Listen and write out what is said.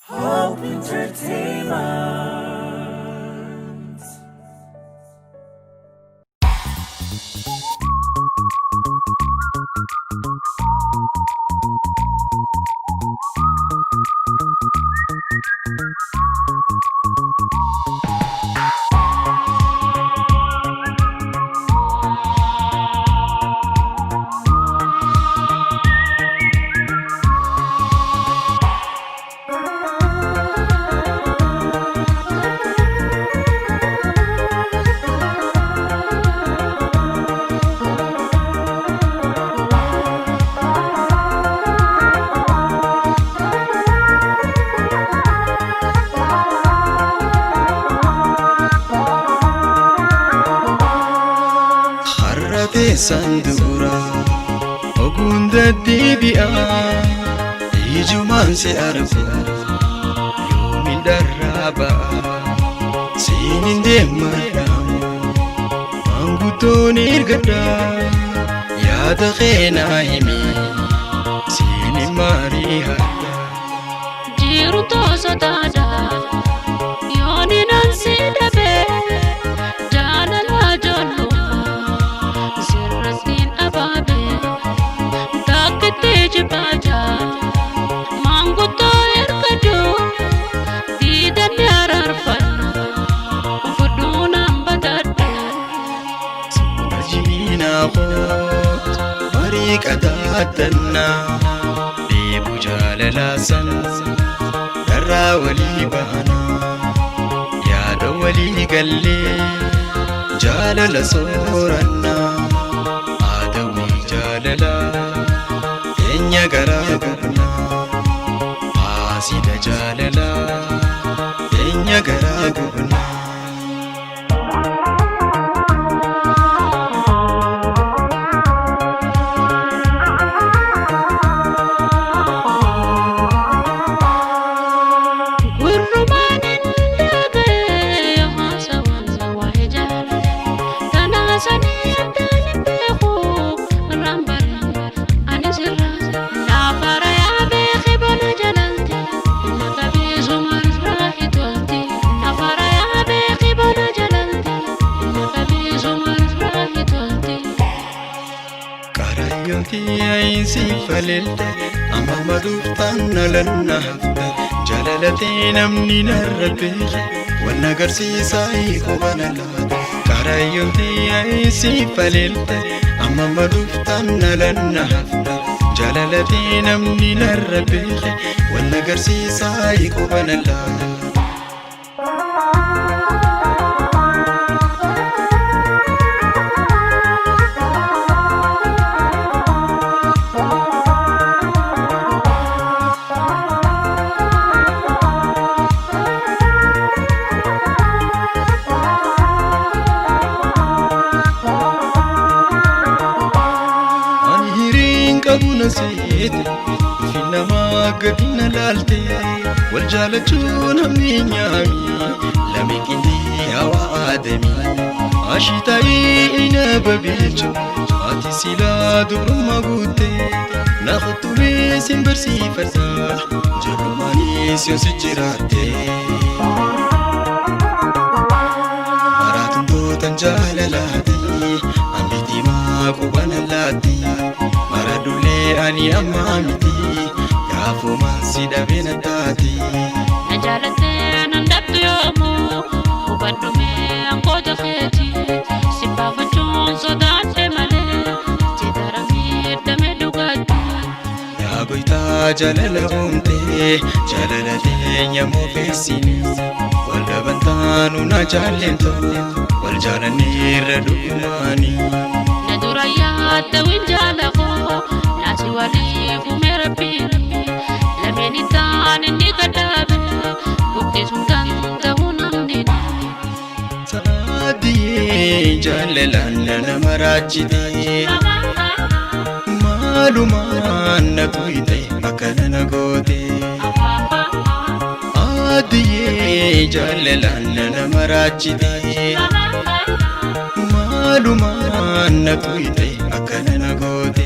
Hope Entertainment. Sandura ogunda dibia ijuman se arbu yomin daraba sinin demana manguton irgada yada khena himi sinin mariha jiru to sotada yoni nan sidabe jalala jollo Jibata manguto erkado didan yararfan ufuduna badada Sinajina khot bariqatatna debu jalalasan darra wali bana ya da wali galle jalala soranna adawi jalala enya garagurna asida jalala enya garagurna Yonti falilde amma maduftan nalanna hafta jalalati namni narrabe wana garsiisa iqobanala karayonti falilde amma maduftan nalanna hafta jalalati namni narrabe wana garsiisa iqobanala abuna seyete fina magadina lalte waljalachun hamninyami lamikindi hawa adami ashitai ina babicho ati sila durma gute nakhtume simbarsi fata jalumani siyosijirate maratun dotan jalalati ambiti ma kubanalati maradule ani amamiti yafu masida benatati najalate nandabdu yomu ubadume ankoda kheti sibafachun sodate male tidarami dame dugati ya goita jalala umte jalalate nyamo fesini wala bantanu na jalento wal jalani radumani naduraya tawinjala nasi wali fumerapini lameni tani nikadabe bukti sundan tahunamdini saadiye jalalana namarachide maluman natuite akana nagote adiye jalalana namarachide maluman natuite akana nagote